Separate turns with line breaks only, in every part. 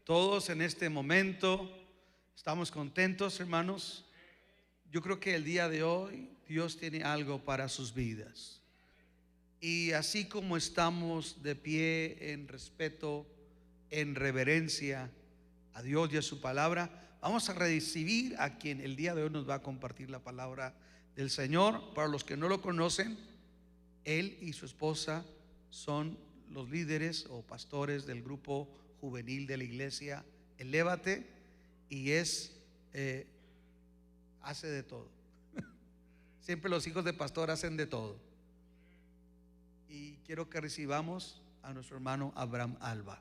todos en este momento. Estamos contentos, hermanos. Yo creo que el día de hoy Dios tiene algo para sus vidas. Y así como estamos de pie en respeto, en reverencia a Dios y a su palabra, vamos a recibir a quien el día de hoy nos va a compartir la palabra del Señor. Para los que no lo conocen, él y su esposa son los líderes o pastores del grupo juvenil de la iglesia Elévate, y hace de todo. Siempre los hijos de pastor hacen de todo. Y quiero que recibamos a nuestro hermano Abraham Alba.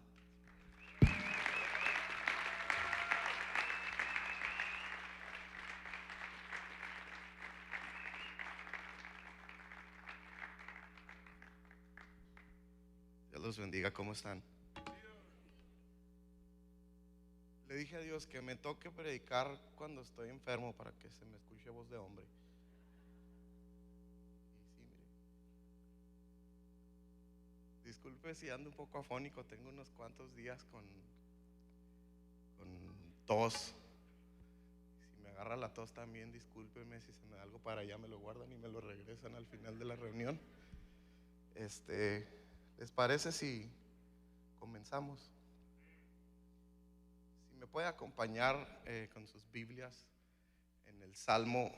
Dios los bendiga. ¿Cómo están? Le dije a Dios que me toque predicar cuando estoy enfermo para que se me escuche voz de hombre. Y sí, mire, disculpe si ando un poco afónico, tengo unos cuantos días con tos. Si me agarra la tos también, discúlpeme. Si se me da algo para allá, me lo guardan y me lo regresan al final de la reunión. ¿Les parece si comenzamos? Si me puede acompañar con sus Biblias en el Salmo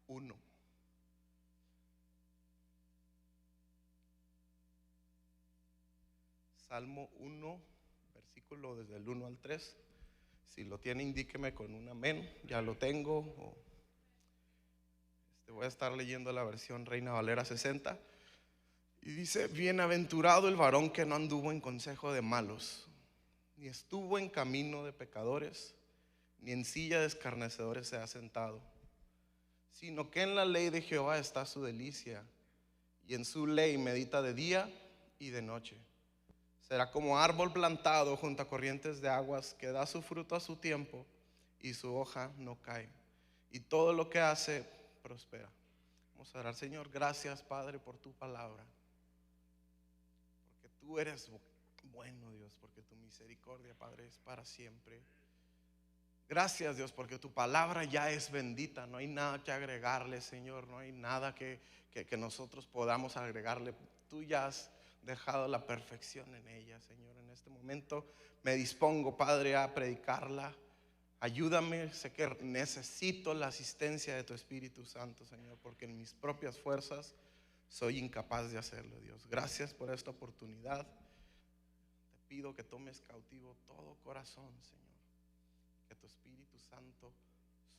1. Salmo 1, versículo desde el 1 al 3. Si lo tiene, indíqueme con un amén. Ya lo tengo. Voy a estar leyendo la versión Reina Valera 60. Y dice: bienaventurado el varón que no anduvo en consejo de malos, ni estuvo en camino de pecadores, ni en silla de escarnecedores se ha sentado, sino que en la ley de Jehová está su delicia, y en su ley medita de día y de noche. Será como árbol plantado junto a corrientes de aguas, que da su fruto a su tiempo, y su hoja no cae, y todo lo que hace prospera. Vamos a orar. Señor, gracias, Padre, por tu palabra, porque tú eres bueno, Dios, porque tu misericordia, Padre, es para siempre. Gracias, Dios, porque tu palabra ya es bendita. No hay nada que agregarle, Señor. No hay nada que nosotros podamos agregarle. Tú ya has dejado la perfección en ella, Señor. En este momento me dispongo, Padre, a predicarla. Ayúdame. Sé que necesito la asistencia de tu Espíritu Santo, Señor, porque en mis propias fuerzas soy incapaz de hacerlo, Dios. Gracias por esta oportunidad. Te pido que tomes cautivo todo corazón, Señor. Que tu Espíritu Santo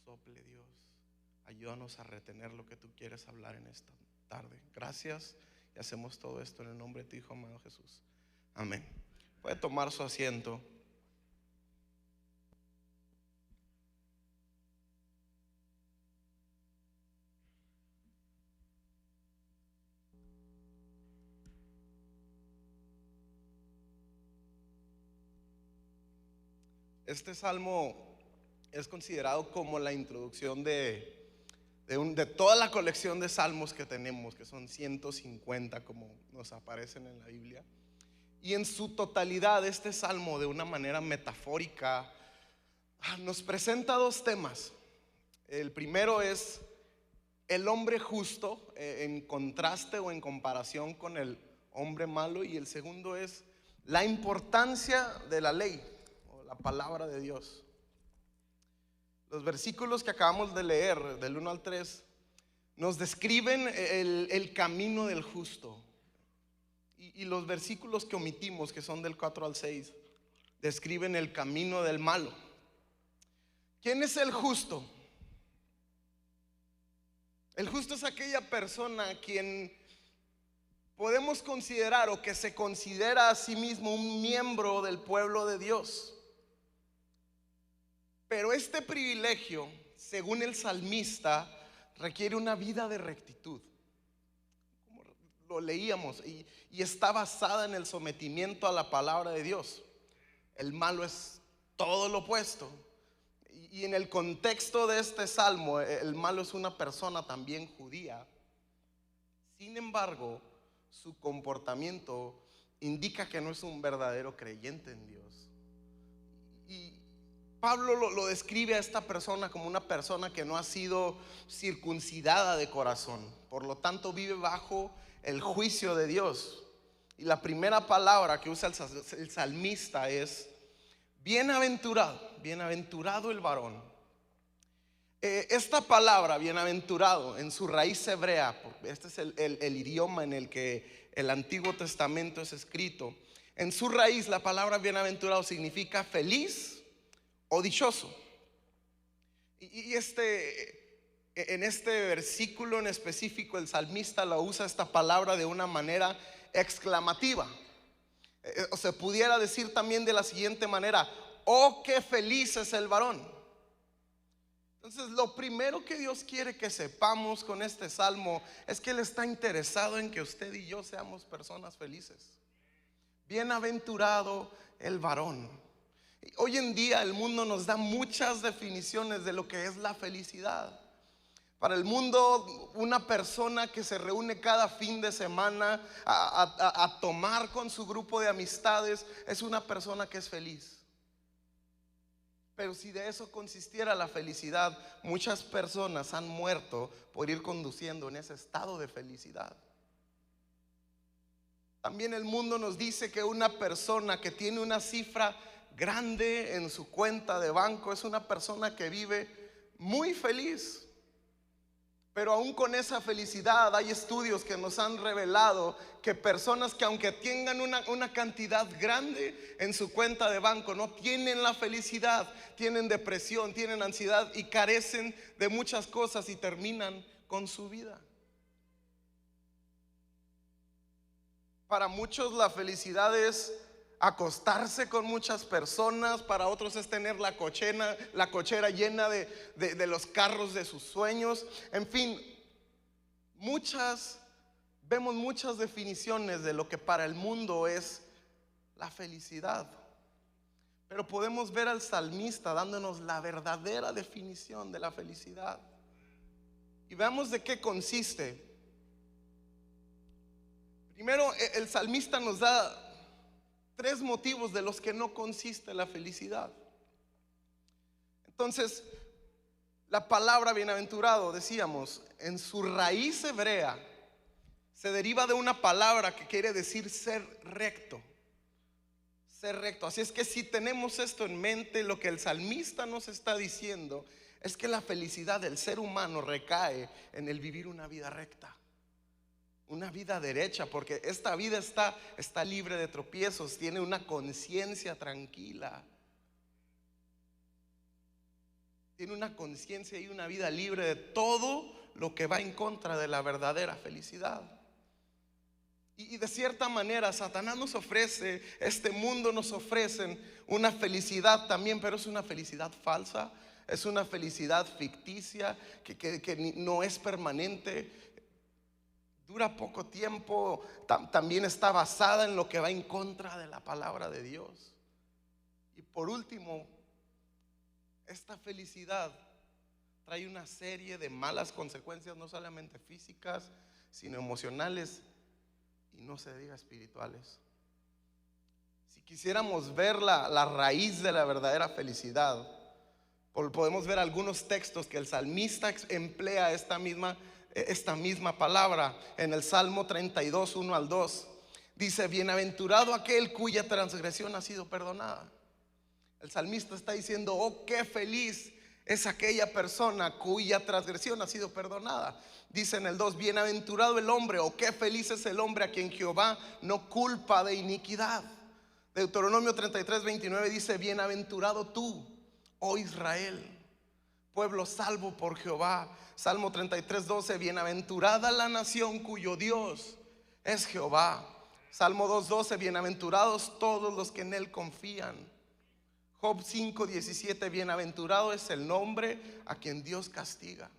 sople, Dios. Ayúdanos a retener lo que tú quieres hablar en esta tarde. Gracias, y hacemos todo esto en el nombre de tu Hijo amado Jesús. Amén. Puede tomar su asiento. Este salmo es considerado como la introducción de toda la colección de salmos que tenemos, que son 150 como nos aparecen en la Biblia. Y en su totalidad, este salmo, de una manera metafórica, nos presenta dos temas. El primero es el hombre justo, en contraste o en comparación con el hombre malo. Y el segundo es la importancia de la ley, la palabra de Dios. Los versículos que acabamos de leer, del 1 al 3, nos describen el camino del justo. Y los versículos que omitimos, que son del 4 al 6, describen el camino del malo. ¿Quién es el justo? El justo es aquella persona a quien podemos considerar, o que se considera a sí mismo, un miembro del pueblo de Dios. Pero este privilegio, según el salmista, requiere una vida de rectitud, como lo leíamos, y está basada en el sometimiento a la palabra de Dios. El malo es todo lo opuesto. Y en el contexto de este salmo, el malo es una persona también judía. Sin embargo, su comportamiento indica que no es un verdadero creyente en Dios. Pablo lo describe a esta persona como una persona que no ha sido circuncidada de corazón, por lo tanto vive bajo el juicio de Dios. Y la primera palabra que usa el salmista es bienaventurado, bienaventurado el varón. Esta palabra bienaventurado en su raíz hebrea, porque este es el idioma en el que el Antiguo Testamento es escrito, en su raíz la palabra bienaventurado significa feliz o dichoso. Y en este versículo en específico el salmista la usa esta palabra de una manera exclamativa. O se pudiera decir también de la siguiente manera: oh, qué feliz es el varón. Entonces, lo primero que Dios quiere que sepamos con este salmo es que Él está interesado en que usted y yo seamos personas felices. Bienaventurado el varón. Hoy en día el mundo nos da muchas definiciones de lo que es la felicidad. Para el mundo, una persona que se reúne cada fin de semana a tomar con su grupo de amistades es una persona que es feliz. Pero si de eso consistiera la felicidad, muchas personas han muerto por ir conduciendo en ese estado de felicidad. También el mundo nos dice que una persona que tiene una cifra grande en su cuenta de banco es una persona que vive muy feliz. Pero aún con esa felicidad hay estudios que nos han revelado que personas que aunque tengan una cantidad grande en su cuenta de banco no tienen la felicidad, tienen depresión, tienen ansiedad y carecen de muchas cosas y terminan con su vida. Para muchos la felicidad es acostarse con muchas personas, para otros es tener la cochera llena de los carros de sus sueños. En fin, vemos muchas definiciones de lo que para el mundo es la felicidad. Pero podemos ver al salmista dándonos la verdadera definición de la felicidad. Y veamos de qué consiste. Primero, el salmista nos da 3 motivos de los que no consiste la felicidad. Entonces, la palabra bienaventurado, decíamos, en su raíz hebrea se deriva de una palabra que quiere decir ser recto. Ser recto. Así es que si tenemos esto en mente, lo que el salmista nos está diciendo es que la felicidad del ser humano recae en el vivir una vida recta, una vida derecha, porque esta vida está libre de tropiezos, tiene una conciencia tranquila, tiene una conciencia y una vida libre de todo lo que va en contra de la verdadera felicidad. Y de cierta manera Satanás nos ofrece, este mundo nos ofrece una felicidad también, pero es una felicidad falsa, es una felicidad ficticia que no es permanente. Dura poco tiempo, también está basada en lo que va en contra de la palabra de Dios. Y por último, esta felicidad trae una serie de malas consecuencias, no solamente físicas, sino emocionales y no se diga espirituales. Si quisiéramos ver la raíz de la verdadera felicidad, podemos ver algunos textos que el salmista emplea esta misma palabra. En el Salmo 32, 1 al 2 dice: bienaventurado aquel cuya transgresión ha sido perdonada. El salmista está diciendo: oh, qué feliz es aquella persona cuya transgresión ha sido perdonada. Dice en el 2: bienaventurado el hombre, o qué feliz es el hombre a quien Jehová no culpa de iniquidad. Deuteronomio 33, 29 dice: bienaventurado tú, oh Israel, pueblo salvo por Jehová. Salmo 33, 12: bienaventurada la nación cuyo Dios es Jehová. Salmo 2, 12: bienaventurados todos los que en él confían. Job 5, 17: bienaventurado es el hombre a quien Dios castiga.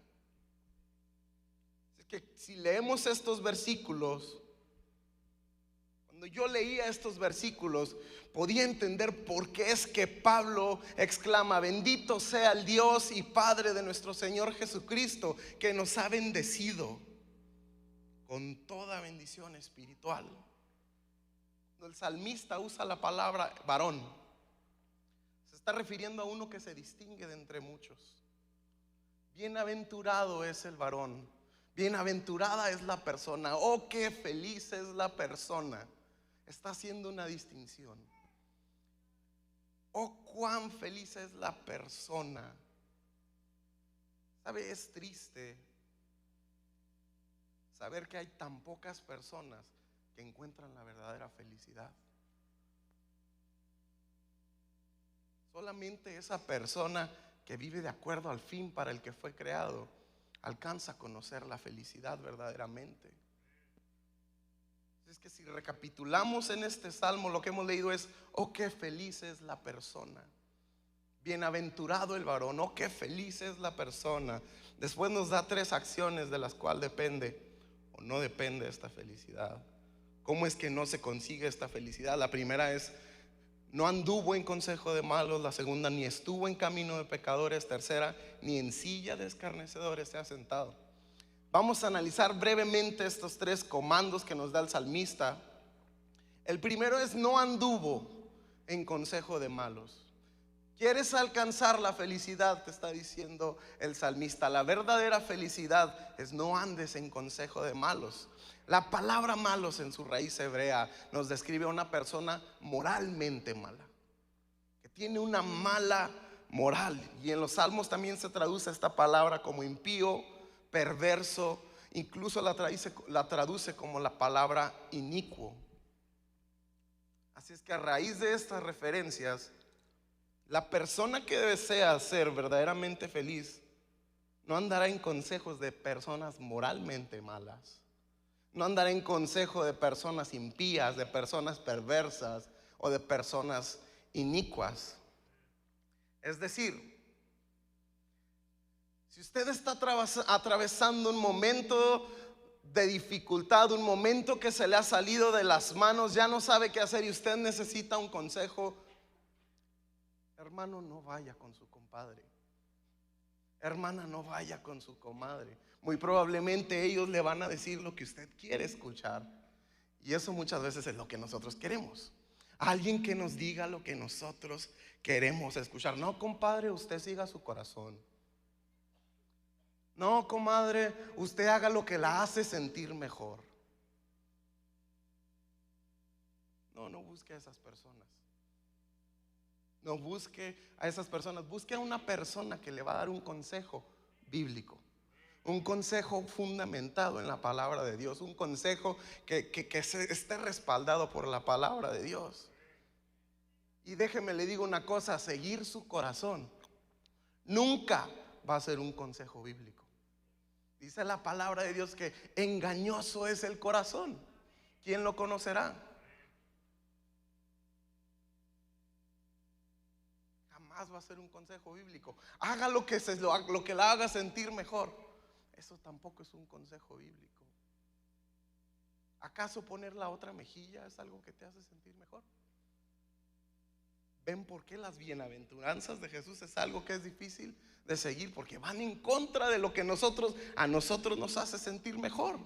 Es que si leemos estos versículos, cuando yo leía estos versículos, podía entender por qué es que Pablo exclama: bendito sea el Dios y Padre de nuestro Señor Jesucristo, que nos ha bendecido con toda bendición espiritual. Cuando el salmista usa la palabra varón, se está refiriendo a uno que se distingue de entre muchos. Bienaventurado es el varón, bienaventurada es la persona, oh qué feliz es la persona. Está haciendo una distinción. Oh cuán feliz es la persona. ¿Sabe? Es triste saber que hay tan pocas personas que encuentran la verdadera felicidad. Solamente esa persona que vive de acuerdo al fin para el que fue creado alcanza a conocer la felicidad verdaderamente. Es que si recapitulamos en este salmo, lo que hemos leído es: oh qué feliz es la persona, bienaventurado el varón, oh qué feliz es la persona. Después nos da 3 acciones de las cuales depende o no depende esta felicidad. ¿Cómo es que no se consigue esta felicidad? La primera es: no anduvo en consejo de malos. La segunda: ni estuvo en camino de pecadores. Tercera: ni en silla de escarnecedores se ha sentado. Vamos a analizar brevemente estos 3 comandos que nos da el salmista. El primero es: no anduvo en consejo de malos. ¿Quieres alcanzar la felicidad? Te está diciendo el salmista. La verdadera felicidad es: no andes en consejo de malos. La palabra malos en su raíz hebrea nos describe a una persona moralmente mala, que tiene una mala moral. Y en los salmos también se traduce esta palabra como impío, perverso, incluso la traduce como la palabra inicuo. Así es que a raíz de estas referencias, la persona que desea ser verdaderamente feliz no andará en consejos de personas moralmente malas, no andará en consejo de personas impías, de personas perversas o de personas inicuas. Es decir, si usted está atravesando un momento de dificultad, un momento que se le ha salido de las manos, ya no sabe qué hacer y usted necesita un consejo, hermano, no vaya con su compadre. Hermana, no vaya con su comadre. Muy probablemente ellos le van a decir lo que usted quiere escuchar. Y eso muchas veces es lo que nosotros queremos. Alguien que nos diga lo que nosotros queremos escuchar. No, compadre, usted siga su corazón. No, comadre, usted haga lo que la hace sentir mejor. No busque a esas personas. No busque a esas personas. Busque a una persona que le va a dar un consejo bíblico, un consejo fundamentado en la palabra de Dios, un consejo que esté respaldado por la palabra de Dios. Y déjeme le digo una cosa: seguir su corazón nunca va a ser un consejo bíblico. Dice la palabra de Dios que engañoso es el corazón. ¿Quién lo conocerá? Jamás va a ser un consejo bíblico. Haga lo que la haga sentir mejor. Eso tampoco es un consejo bíblico. ¿Acaso poner la otra mejilla es algo que te hace sentir mejor? ¿Ven por qué las bienaventuranzas de Jesús es algo que es difícil de seguir? Porque van en contra de lo que a nosotros nos hace sentir mejor.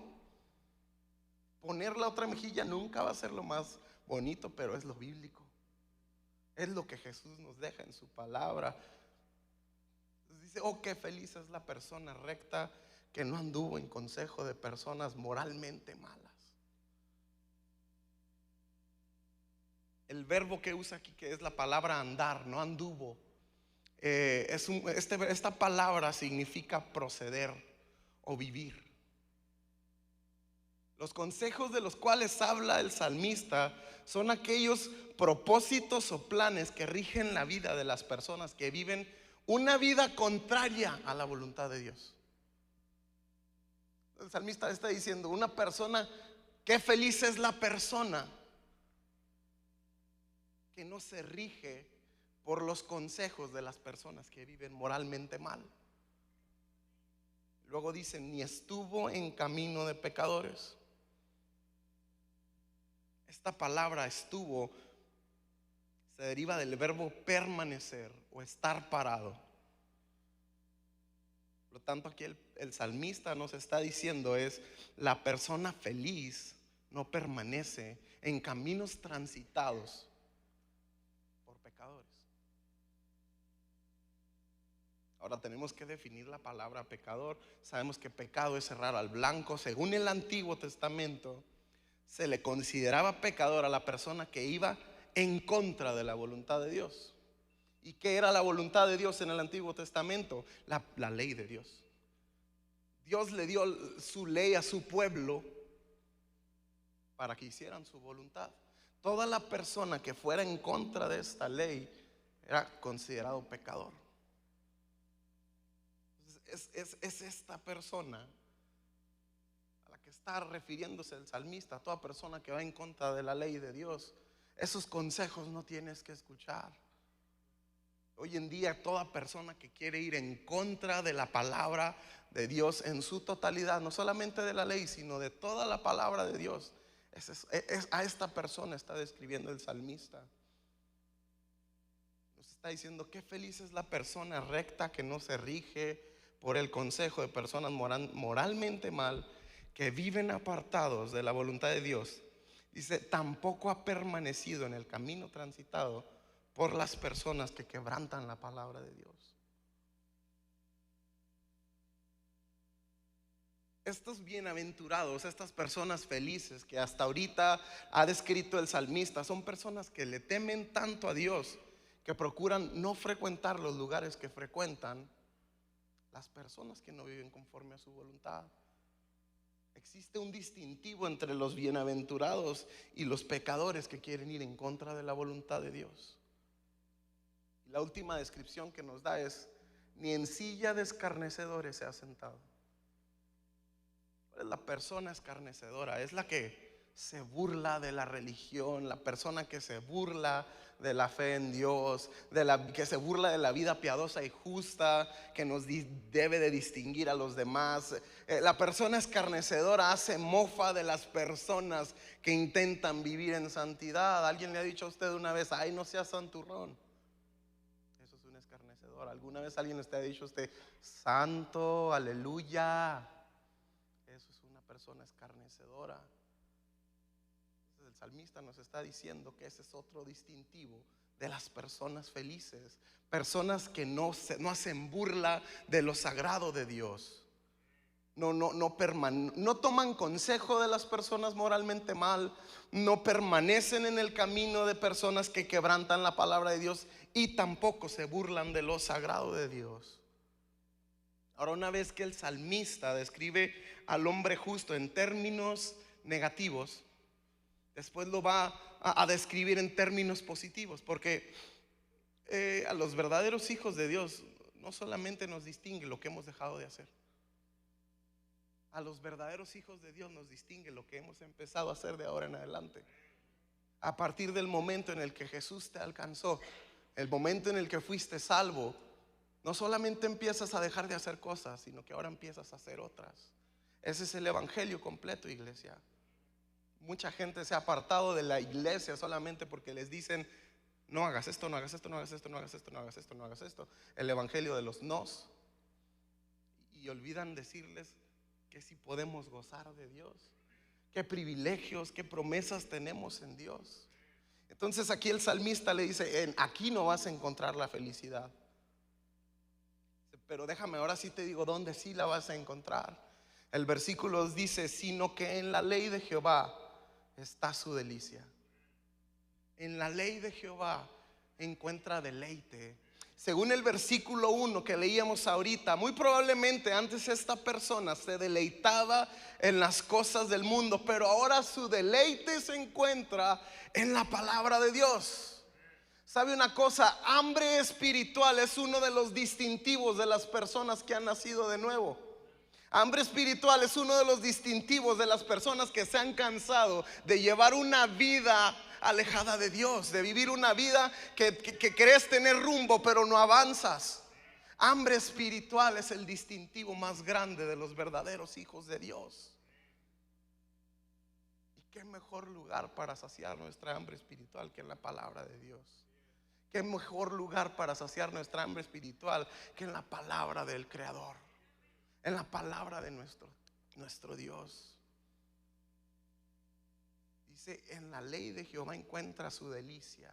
Poner la otra mejilla nunca va a ser lo más bonito, pero es lo bíblico. Es lo que Jesús nos deja en su palabra. Dice: oh, qué feliz es la persona recta que no anduvo en consejo de personas moralmente malas. El verbo que usa aquí, que es la palabra andar, no anduvo, esta palabra significa proceder o vivir. Los consejos de los cuales habla el salmista son aquellos propósitos o planes que rigen la vida de las personas que viven una vida contraria a la voluntad de Dios. El salmista está diciendo: una persona, qué feliz es la persona que no se rige por los consejos de las personas que viven moralmente mal. Luego dice: ni estuvo en camino de pecadores. Esta palabra estuvo se deriva del verbo permanecer o estar parado. Por lo tanto, aquí el salmista nos está diciendo es: la persona feliz no permanece en caminos transitados por pecadores. Ahora tenemos que definir la palabra pecador. Sabemos que pecado es errar al blanco. Según el Antiguo Testamento, se le consideraba pecador a la persona que iba en contra de la voluntad de Dios. ¿Y qué era la voluntad de Dios en el Antiguo Testamento? La ley de Dios. Dios le dio su ley a su pueblo para que hicieran su voluntad. Toda la persona que fuera en contra de esta ley era considerado pecador. Es esta persona a la que está refiriéndose el salmista. Toda persona que va en contra de la ley de Dios, esos consejos no tienes que escuchar. Hoy en día toda persona que quiere ir en contra de la palabra de Dios en su totalidad, no solamente de la ley, sino de toda la palabra de Dios, a esta persona está describiendo el salmista. Nos está diciendo qué feliz es la persona recta que no se rige por el consejo de personas moralmente mal, que viven apartados de la voluntad de Dios. Dice, tampoco ha permanecido en el camino transitado por las personas que quebrantan la palabra de Dios. Estos bienaventurados, estas personas felices que hasta ahorita ha descrito el salmista, son personas que le temen tanto a Dios que procuran no frecuentar los lugares que frecuentan las personas que no viven conforme a su voluntad. Existe un distintivo entre los bienaventurados y los pecadores que quieren ir en contra de la voluntad de Dios. Y la última descripción que nos da es: ni en silla de escarnecedores se ha sentado. ¿Cuál es la persona escarnecedora? Es la que se burla de la religión, la persona que se burla de la fe en Dios, que se burla de la vida piadosa y justa que nos debe de distinguir a los demás. La persona escarnecedora hace mofa de las personas que intentan vivir en santidad. ¿Alguien le ha dicho a usted una vez: ay, no seas santurrón? Eso es un escarnecedor. ¿Alguna vez alguien le ha dicho a usted: santo, aleluya? Eso es una persona escarnecedora. El salmista nos está diciendo que ese es otro distintivo de las personas felices, personas que no hacen burla de lo sagrado de Dios. No toman consejo de las personas moralmente mal, no permanecen en el camino de personas que quebrantan la palabra de Dios, y tampoco se burlan de lo sagrado de Dios. Ahora, una vez que el salmista describe al hombre justo en términos negativos, después lo va a describir en términos positivos, porque a los verdaderos hijos de Dios no solamente nos distingue lo que hemos dejado de hacer. A los verdaderos hijos de Dios nos distingue lo que hemos empezado a hacer de ahora en adelante. A partir del momento en el que Jesús te alcanzó, el momento en el que fuiste salvo, no solamente empiezas a dejar de hacer cosas, sino que ahora empiezas a hacer otras. Ese es el evangelio completo, iglesia. Mucha gente se ha apartado de la iglesia solamente porque les dicen: no hagas esto, no hagas esto, no hagas esto, no hagas esto, no hagas esto, no hagas esto. El evangelio de los nos. Y olvidan decirles que si podemos gozar de Dios, qué privilegios, qué promesas tenemos en Dios. Entonces aquí el salmista le dice: aquí no vas a encontrar la felicidad. Pero déjame, ahora sí te digo dónde sí la vas a encontrar. El versículo dice: sino que en la ley de Jehová está su delicia. En la ley de Jehová encuentra deleite. Según el versículo 1 que leíamos ahorita, muy probablemente antes esta persona se deleitaba en las cosas del mundo, pero ahora su deleite se encuentra en la palabra de Dios. ¿Sabe una cosa? Hambre espiritual es uno de los distintivos de las personas que han nacido de nuevo. Hambre espiritual es uno de los distintivos de las personas que se han cansado de llevar una vida alejada de Dios, de vivir una vida que crees tener rumbo pero no avanzas. Hambre espiritual es el distintivo más grande de los verdaderos hijos de Dios. ¿Y qué mejor lugar para saciar nuestra hambre espiritual que en la palabra de Dios? ¿Qué mejor lugar para saciar nuestra hambre espiritual que en la palabra del Creador? En la palabra de nuestro Dios. Dice: en la ley de Jehová encuentra su delicia.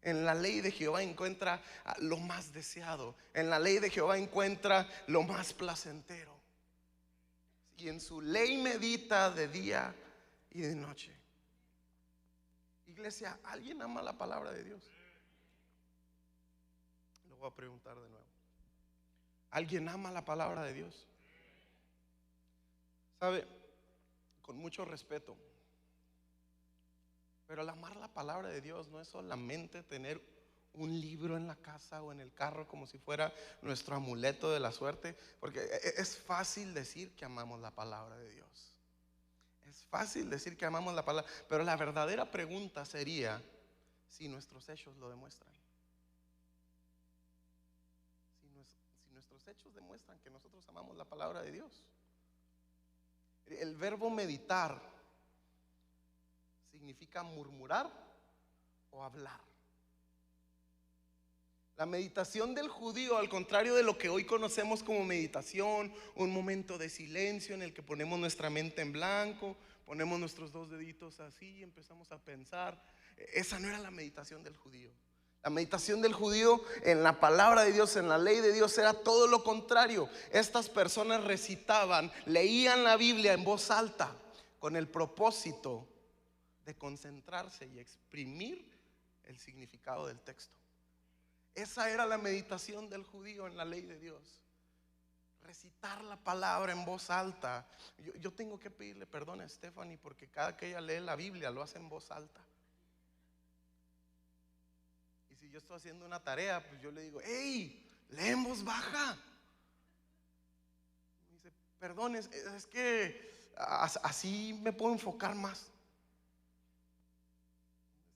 En la ley de Jehová encuentra lo más deseado. En la ley de Jehová encuentra lo más placentero. Y en su ley medita de día y de noche. Iglesia, ¿alguien ama la palabra de Dios? Lo voy a preguntar de nuevo. ¿Alguien ama la palabra de Dios? ¿Sabe? Con mucho respeto, pero el amar la palabra de Dios no es solamente tener un libro en la casa o en el carro como si fuera nuestro amuleto de la suerte, porque es fácil decir que amamos la palabra de Dios. Es fácil decir que amamos la palabra, pero la verdadera pregunta sería si nuestros hechos lo demuestran. Si nuestros hechos demuestran que nosotros amamos la palabra de Dios. El verbo meditar significa murmurar o hablar. La meditación del judío, al contrario de lo que hoy conocemos como meditación, un momento de silencio en el que ponemos nuestra mente en blanco, ponemos nuestros dos deditos así y empezamos a pensar. Esa no era la meditación del judío. La meditación del judío en la palabra de Dios, en la ley de Dios, era todo lo contrario. Estas personas recitaban, leían la Biblia en voz alta con el propósito de concentrarse y exprimir el significado del texto. Esa era la meditación del judío en la ley de Dios. Recitar la palabra en voz alta. Yo tengo que pedirle perdón a Stephanie porque cada que ella lee la Biblia lo hace en voz alta. Y si yo estoy haciendo una tarea, pues yo le digo: hey, lee en voz baja. Me dice: perdón, es que así me puedo enfocar más.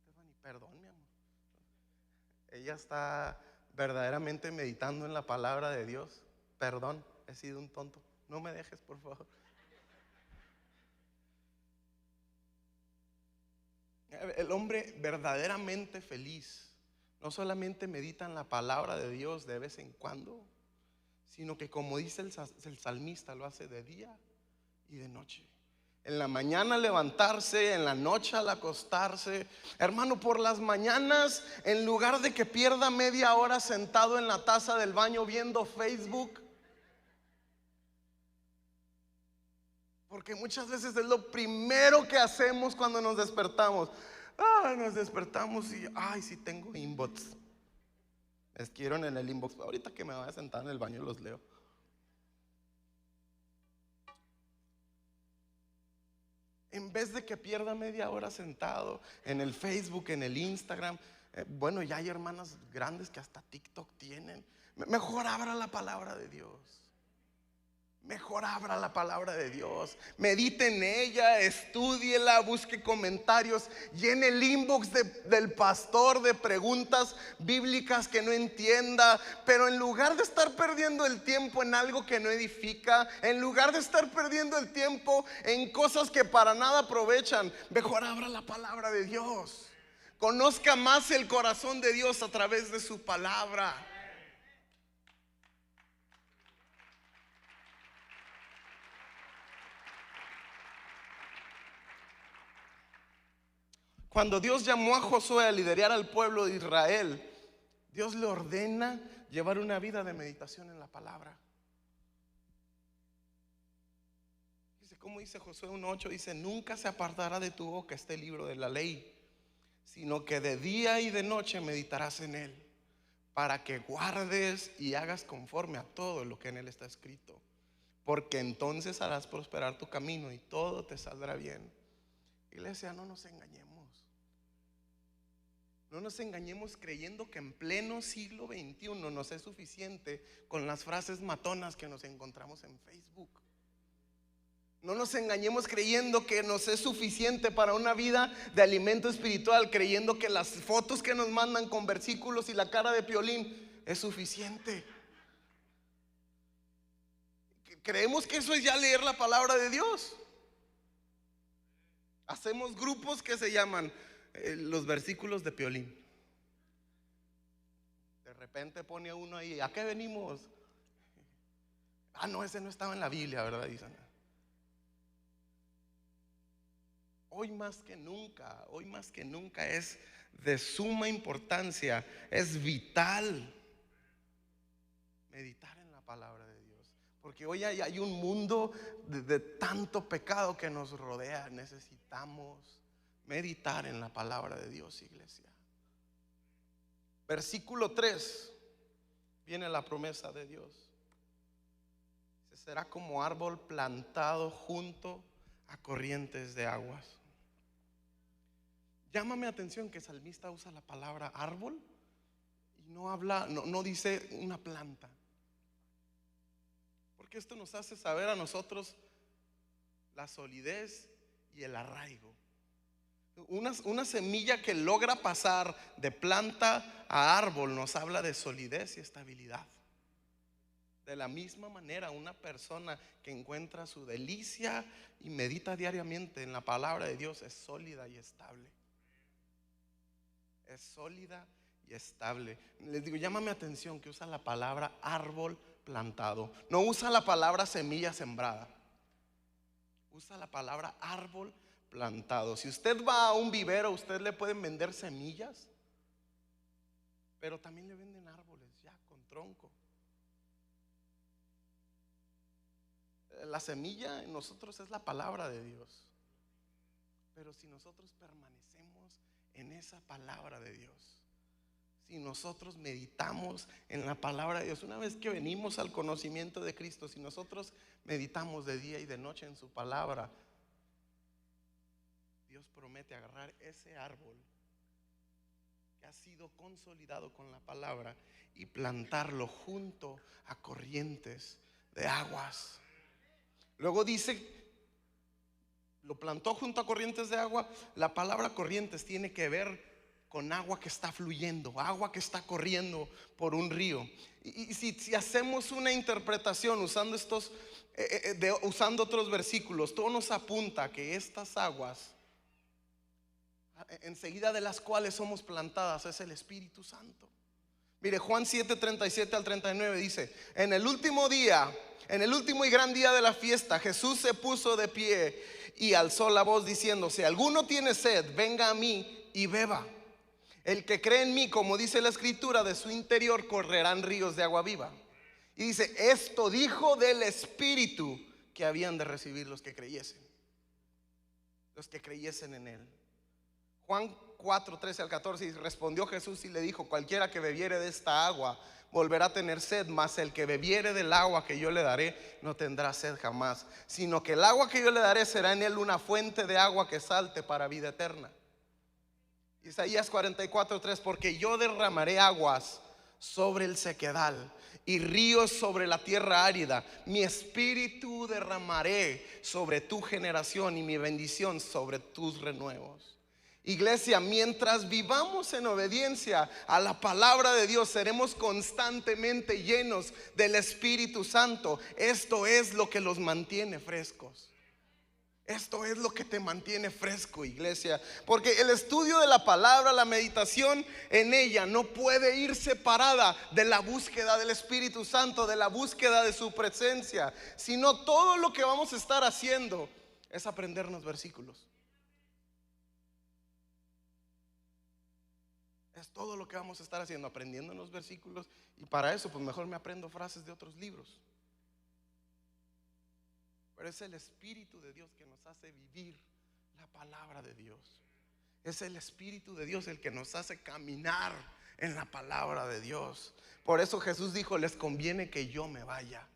Stephanie, perdón, mi amor. Ella está verdaderamente meditando en la palabra de Dios. Perdón, he sido un tonto. No me dejes, por favor. El hombre verdaderamente feliz no solamente medita en la palabra de Dios de vez en cuando, sino que, como dice el salmista, lo hace de día y de noche. En la mañana al levantarse, en la noche al acostarse. Hermano, por las mañanas, en lugar de que pierda media hora sentado en la taza del baño viendo Facebook, porque muchas veces es lo primero que hacemos cuando nos despertamos. Nos despertamos y si tengo inbox. Les quiero en el inbox. Ahorita que me vaya a sentar en el baño los leo. En vez de que pierda media hora sentado en el Facebook, en el Instagram. Bueno, ya hay hermanas grandes que hasta TikTok tienen. Mejor abra la palabra de Dios. Mejor abra la palabra de Dios. Medite en ella, estúdiela, busque comentarios, llene el inbox del pastor de preguntas bíblicas que no entienda. Pero en lugar de estar perdiendo el tiempo en algo que no edifica, en lugar de estar perdiendo el tiempo en cosas que para nada aprovechan, mejor abra la palabra de Dios. Conozca más el corazón de Dios a través de su palabra. Cuando Dios llamó a Josué a liderar al pueblo de Israel, Dios le ordena llevar una vida de meditación en la palabra. Dice, ¿cómo dice Josué 1:8? Dice: nunca se apartará de tu boca este libro de la ley, sino que de día y de noche meditarás en él, para que guardes y hagas conforme a todo lo que en él está escrito, porque entonces harás prosperar tu camino y todo te saldrá bien. Iglesia, no nos engañemos. No nos engañemos creyendo que en pleno siglo XXI nos es suficiente con las frases matonas que nos encontramos en Facebook. No nos engañemos creyendo que nos es suficiente para una vida de alimento espiritual, creyendo que las fotos que nos mandan con versículos y la cara de Piolín es suficiente. Creemos que eso es ya leer la palabra de Dios. Hacemos grupos que se llaman los versículos de Piolín. De repente pone uno ahí: ¿a qué venimos? No, ese no estaba en la Biblia, ¿verdad? Dicen. Hoy más que nunca es de suma importancia, es vital meditar en la palabra de Dios. Porque hoy hay un mundo de tanto pecado que nos rodea. Necesitamos meditar en la palabra de Dios, iglesia. Versículo 3, viene la promesa de Dios. Será como árbol plantado junto a corrientes de aguas. Llámame atención que el salmista usa la palabra árbol y no dice una planta. Porque esto nos hace saber a nosotros la solidez y el arraigo. Una semilla que logra pasar de planta a árbol nos habla de solidez y estabilidad. De la misma manera, una persona que encuentra su delicia y medita diariamente en la palabra de Dios es sólida y estable. Es sólida y estable. Les digo, llámame atención que usa la palabra árbol plantado. No usa la palabra semilla sembrada. Usa la palabra árbol plantado. Si usted va a un vivero, usted le pueden vender semillas, pero también le venden árboles ya con tronco. La semilla en nosotros es la palabra de Dios. Pero si nosotros permanecemos en esa palabra de Dios, si nosotros meditamos en la palabra de Dios, una vez que venimos al conocimiento de Cristo, si nosotros meditamos de día y de noche en su palabra, Dios promete agarrar ese árbol que ha sido consolidado con la palabra y plantarlo junto a corrientes de aguas. Luego dice, lo plantó junto a corrientes de agua. La palabra corrientes tiene que ver con agua que está fluyendo, agua que está corriendo por un río. Y si hacemos una interpretación usando usando otros versículos, todo nos apunta a que estas aguas, enseguida de las cuales somos plantadas, es el Espíritu Santo. Mire, Juan 7:37 al 39 dice: en el último día, en el último y gran día de la fiesta, Jesús se puso de pie y alzó la voz diciendo: si alguno tiene sed, venga a mí y beba. El que cree en mí, como dice la escritura, de su interior correrán ríos de agua viva. Y dice, esto dijo del Espíritu que habían de recibir los que creyesen en él. Juan 4:13 al 14, y respondió Jesús y le dijo: cualquiera que bebiere de esta agua volverá a tener sed, mas el que bebiere del agua que yo le daré no tendrá sed jamás, sino que el agua que yo le daré será en él una fuente de agua que salte para vida eterna. Isaías 44:3, porque yo derramaré aguas sobre el sequedal y ríos sobre la tierra árida. Mi espíritu derramaré sobre tu generación y mi bendición sobre tus renuevos. Iglesia, mientras vivamos en obediencia a la palabra de Dios, seremos constantemente llenos del Espíritu Santo. Esto es lo que los mantiene frescos. Esto es lo que te mantiene fresco, iglesia. Porque el estudio de la palabra, la meditación en ella, no puede ir separada de la búsqueda del Espíritu Santo, de la búsqueda de su presencia. Sino todo lo que vamos a estar haciendo es aprendernos versículos. Es todo lo que vamos a estar haciendo, aprendiéndonos versículos. Y para eso pues mejor me aprendo frases de otros libros. Pero es el Espíritu de Dios que nos hace vivir la palabra de Dios. Es el Espíritu de Dios el que nos hace caminar en la palabra de Dios. Por eso Jesús dijo: les conviene que yo me vaya,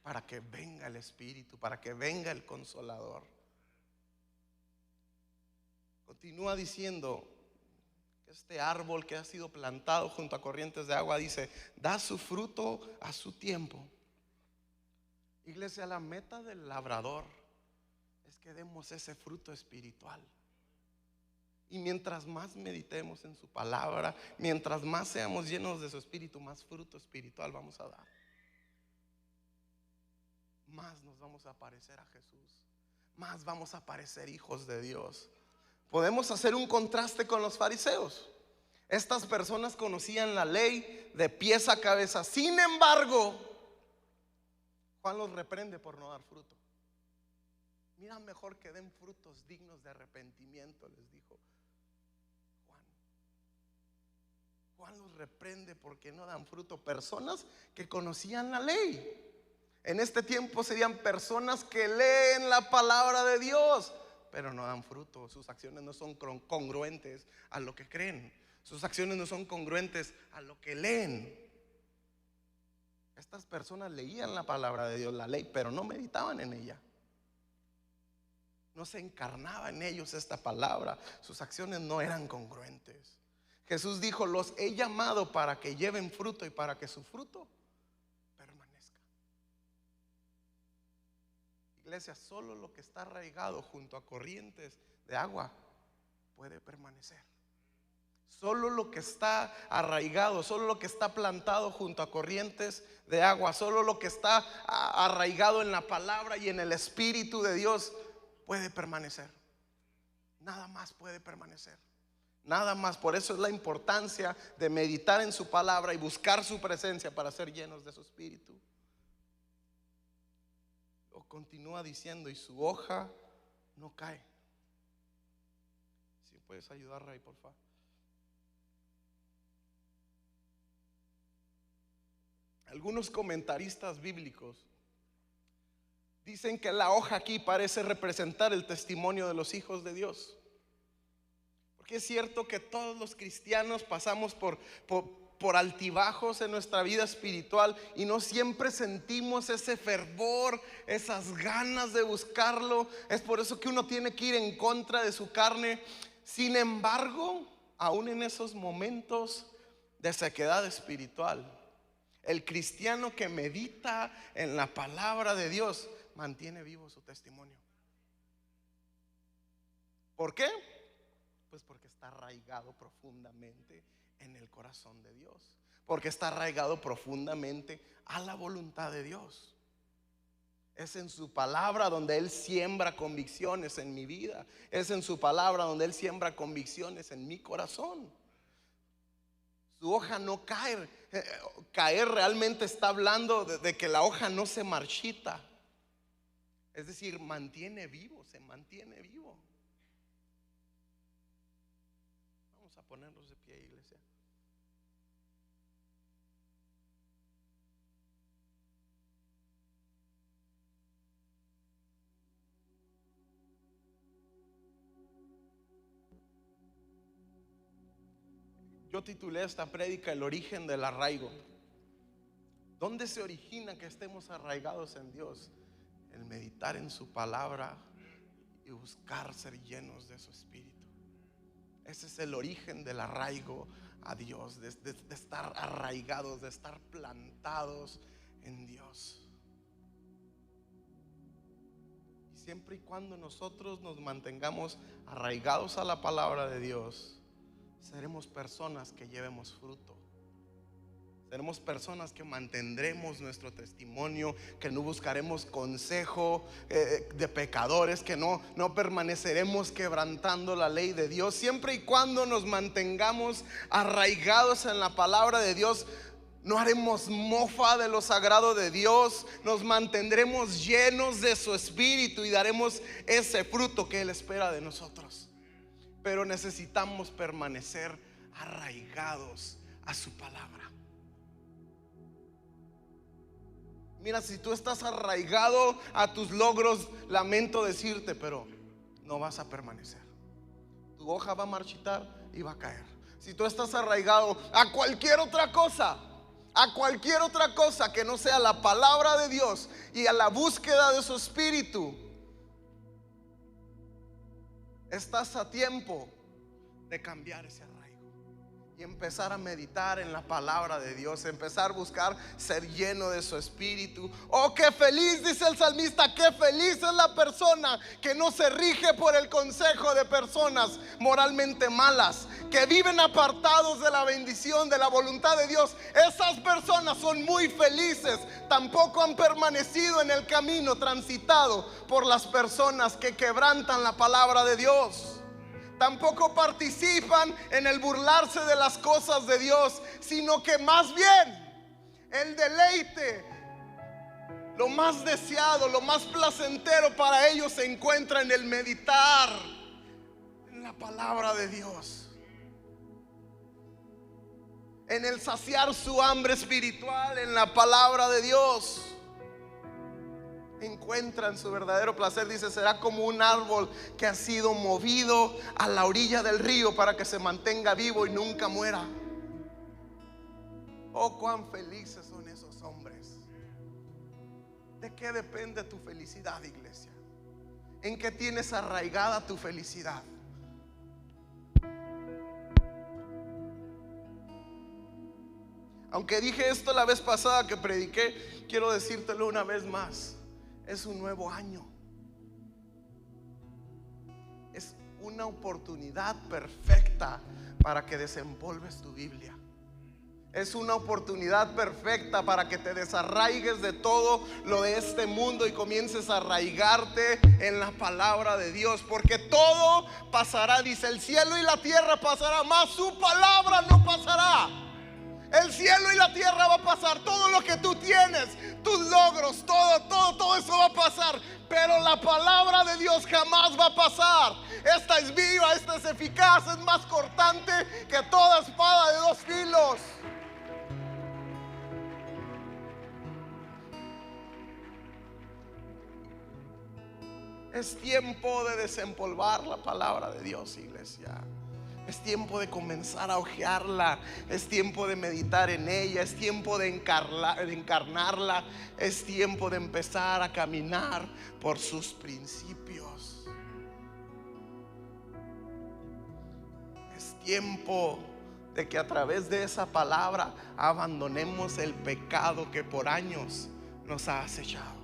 para que venga el Espíritu, para que venga el Consolador. Continúa diciendo que este árbol que ha sido plantado junto a corrientes de agua, dice, da su fruto a su tiempo. Iglesia, la meta del labrador es que demos ese fruto espiritual. Y mientras más meditemos en su palabra, mientras más seamos llenos de su espíritu, más fruto espiritual vamos a dar. Más nos vamos a parecer a Jesús, más vamos a parecer hijos de Dios. Podemos hacer un contraste con los fariseos. Estas personas conocían la ley de pies a cabeza. Sin embargo, Juan los reprende por no dar fruto. Mira, mejor que den frutos dignos de arrepentimiento, les dijo Juan. Juan los reprende porque no dan fruto. Personas que conocían la ley. En este tiempo serían personas que leen la palabra de Dios, pero no dan fruto. Sus acciones no son congruentes a lo que creen. Sus acciones no son congruentes a lo que leen. Estas personas leían la palabra de Dios, la ley, pero no meditaban en ella. No se encarnaba en ellos esta palabra. Sus acciones no eran congruentes. Jesús dijo: los he llamado para que lleven fruto y para que su fruto permanezca. Iglesia, solo lo que está arraigado junto a corrientes de agua puede permanecer. Solo lo que está arraigado, solo lo que está plantado junto a corrientes de agua, solo lo que está arraigado en la palabra y en el Espíritu de Dios puede permanecer. Nada más puede permanecer. Nada más. Por eso es la importancia de meditar en su palabra y buscar su presencia para ser llenos de su Espíritu. Lo continúa diciendo: y su hoja no cae. Si puedes ayudar, Ray, por favor. Algunos comentaristas bíblicos dicen que la hoja aquí parece representar el testimonio de los hijos de Dios. Porque es cierto que todos los cristianos pasamos por altibajos en nuestra vida espiritual y no siempre sentimos ese fervor, esas ganas de buscarlo. Es por eso que uno tiene que ir en contra de su carne. Sin embargo, aún en esos momentos de sequedad espiritual, el cristiano que medita en la palabra de Dios mantiene vivo su testimonio. ¿Por qué? Pues porque está arraigado profundamente en el corazón de Dios, porque está arraigado profundamente a la voluntad de Dios. Es en su palabra donde Él siembra convicciones en mi vida. Es en su palabra donde Él siembra convicciones en mi corazón. Su hoja no cae. Caer realmente está hablando de que la hoja no se marchita. Es decir, mantiene vivo, se mantiene vivo. Vamos a ponernos de pie, iglesia. Yo titulé esta prédica: el origen del arraigo. ¿Dónde se origina que estemos arraigados en Dios? El meditar en su palabra y buscar ser llenos de su Espíritu. Ese es el origen del arraigo a Dios, de estar arraigados, de estar plantados en Dios. Y siempre y cuando nosotros nos mantengamos arraigados a la palabra de Dios, seremos personas que llevemos fruto. Seremos personas que mantendremos nuestro testimonio, que no buscaremos consejo de pecadores, que no permaneceremos quebrantando la ley de Dios. Siempre y cuando nos mantengamos arraigados en la palabra de Dios, no haremos mofa de lo sagrado de Dios. Nos mantendremos llenos de su Espíritu y daremos ese fruto que Él espera de nosotros. Pero necesitamos permanecer arraigados a su palabra. Mira, si tú estás arraigado a tus logros, lamento decirte, pero no vas a permanecer. Tu hoja va a marchitar y va a caer. Si tú estás arraigado a cualquier otra cosa que no sea la palabra de Dios y a la búsqueda de su Espíritu, estás a tiempo de cambiar ese arraigo y empezar a meditar en la palabra de Dios, empezar a buscar ser lleno de su Espíritu. Oh, qué feliz, dice el salmista, qué feliz es la persona que no se rige por el consejo de personas moralmente malas, que viven apartados de la bendición, de la voluntad de Dios. Esas personas son muy felices. Tampoco han permanecido en el camino transitado por las personas que quebrantan la palabra de Dios. Tampoco participan en el burlarse de las cosas de Dios, sino que más bien el deleite, lo más deseado, lo más placentero para ellos se encuentra en el meditar en la palabra de Dios. en el saciar su hambre espiritual en la palabra de Dios, encuentran su verdadero placer. Dice, será como un árbol que ha sido movido a la orilla del río para que se mantenga vivo y nunca muera. Oh, cuán felices son esos hombres. ¿De qué depende tu felicidad, iglesia? ¿En qué tienes arraigada tu felicidad? Aunque dije esto la vez pasada que prediqué, quiero decírtelo una vez más. Es un nuevo año. Es una oportunidad perfecta para que desempolves tu Biblia. Es una oportunidad perfecta para que te desarraigues de todo lo de este mundo y comiences a arraigarte en la palabra de Dios. Porque todo pasará, dice, el cielo y la tierra pasará, mas su palabra no pasará. El cielo y la tierra va a pasar, todo lo que tú tienes, tus logros, todo eso va a pasar, pero la palabra de Dios jamás va a pasar. Esta es viva, esta es eficaz, es más cortante que toda espada de dos filos. Es tiempo de desempolvar la palabra de Dios, iglesia. Es tiempo de comenzar a hojearla. Es tiempo de meditar en ella. Es tiempo de encarnarla. Es tiempo de empezar a caminar por sus principios. Es tiempo de que a través de esa palabra abandonemos el pecado que por años nos ha acechado.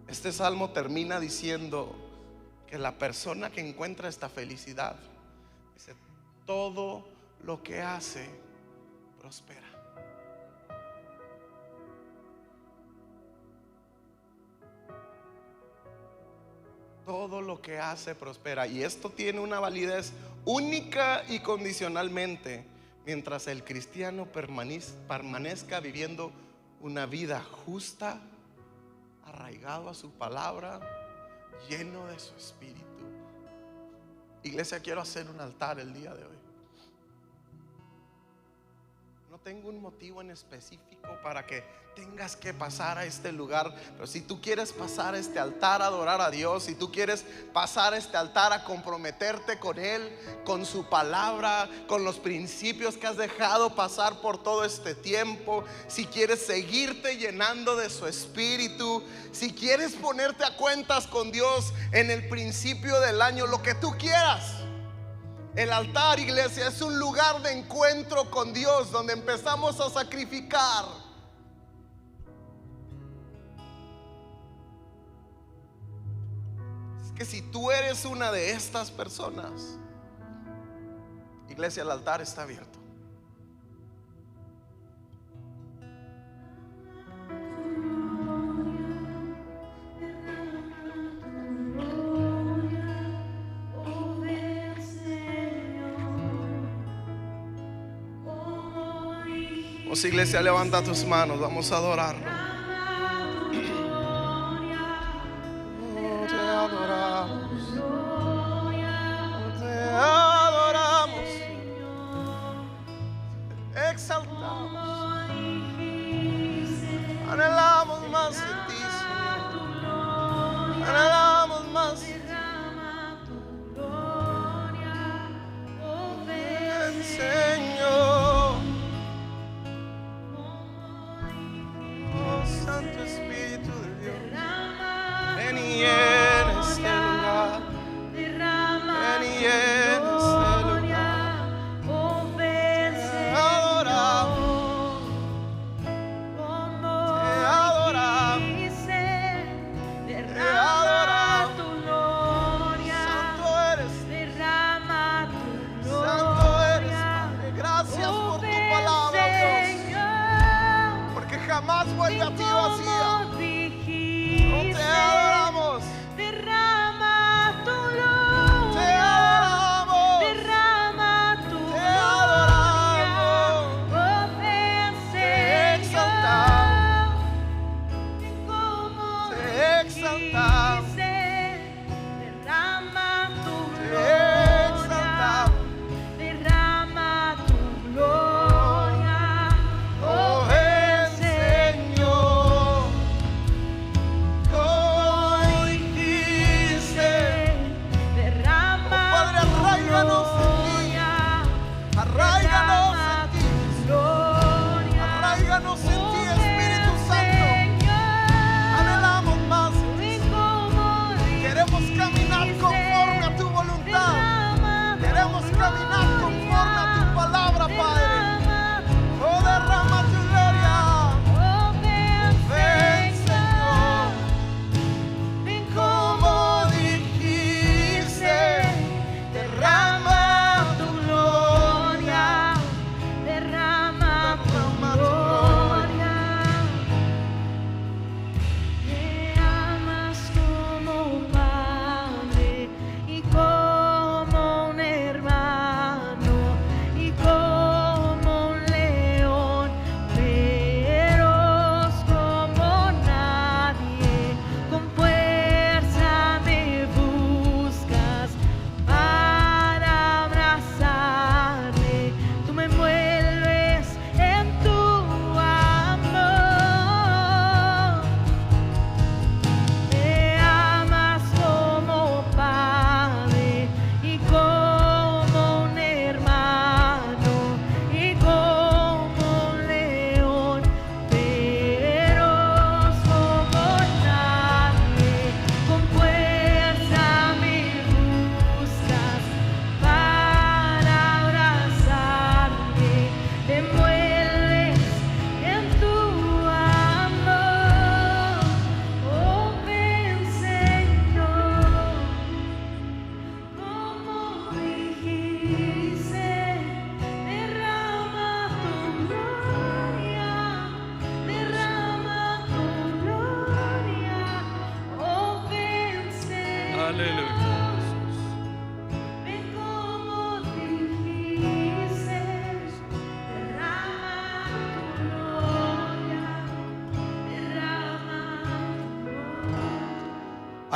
Este salmo termina diciendo que la persona que encuentra esta felicidad, dice, todo lo que hace prospera. Todo lo que hace prospera. Y esto tiene una validez única y condicionalmente mientras el cristiano permanezca viviendo una vida justa, arraigado a su palabra, lleno de su espíritu. Iglesia, quiero hacer un altar el día de hoy. No tengo un motivo en específico para que tengas que pasar a este lugar, pero si tú quieres pasar a este altar a adorar a Dios, si tú quieres pasar a este altar a comprometerte con Él, con su palabra, con los principios que has dejado pasar por todo este tiempo, si quieres seguirte llenando de su espíritu, si quieres ponerte a cuentas con Dios en el principio del año, lo que tú quieras. El altar, iglesia, es un lugar de encuentro con Dios donde empezamos a sacrificar. Es que si tú eres una de estas personas, iglesia, el altar está abierto. Iglesia, levanta tus manos, vamos a adorarlo. Oh, te adoramos, te adoramos, exaltamos, anhelamos más de ti, Señor, anhelamos más de ti. Ven, Señor. Santo Espíritu de Dios, ven y llena este lugar, ven y llena este lugar. Te adoramos, te adoramos, te adoramos. Santo eres, santo eres, Padre. Gracias por tu palabra, Dios, porque jamás vuelve a ti vacía. No te adoramos.
Derrama tu luz.
Te adoramos.
Derrama tu
Te adoramos.
Oh, ven,
Te exaltamos.
como
Te exaltamos.
quise. Derrama tu
Te exaltamos.
gloria.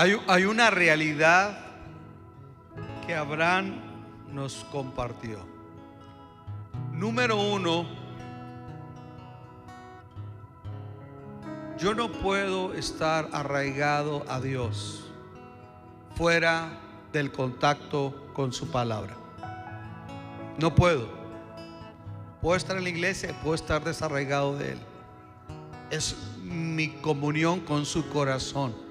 Hay una realidad que Abraham nos compartió. Número uno, yo no puedo estar arraigado a Dios fuera del contacto con su palabra. No puedo. Puedo estar en la iglesia, puedo estar desarraigado de Él. Es mi comunión con su corazón.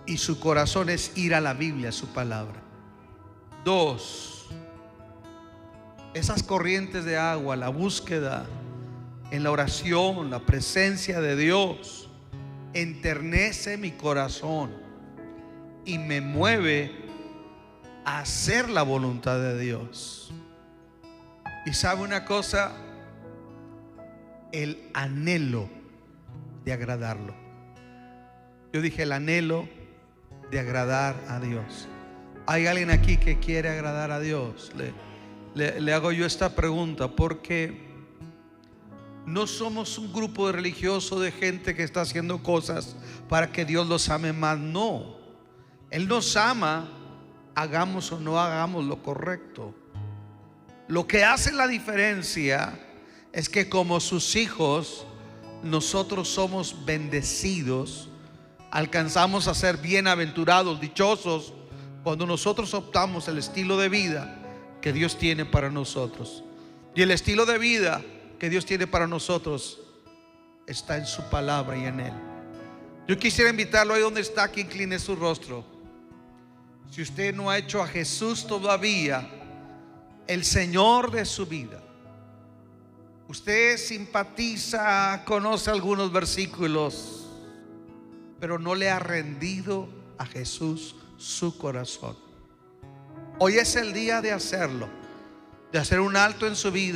Y su corazón es ir a la Biblia, a su palabra. Dos, esas corrientes de agua, la búsqueda en la oración, la presencia de Dios, enternece mi corazón y me mueve a hacer la voluntad de Dios. Y sabe una cosa, el anhelo de agradarlo. Yo dije el anhelo de agradar a Dios. ¿Hay alguien aquí que quiere agradar a Dios? Le hago yo esta pregunta porque no somos un grupo de religiosos, de gente que está haciendo cosas para que Dios los ame más. No, Él nos ama, hagamos o no hagamos lo correcto. Lo que hace la diferencia es que como sus hijos, nosotros somos bendecidos, alcanzamos a ser bienaventurados, dichosos, cuando nosotros optamos el estilo de vida que Dios tiene para nosotros. Y el estilo de vida que Dios tiene para nosotros está en su palabra y en Él. Yo quisiera invitarlo ahí donde está, que incline su rostro. Si usted no ha hecho a Jesús todavía el Señor de su vida, usted simpatiza, conoce algunos versículos, pero no le ha rendido a Jesús su corazón. Hoy es el día de hacerlo, de hacer un alto en su vida.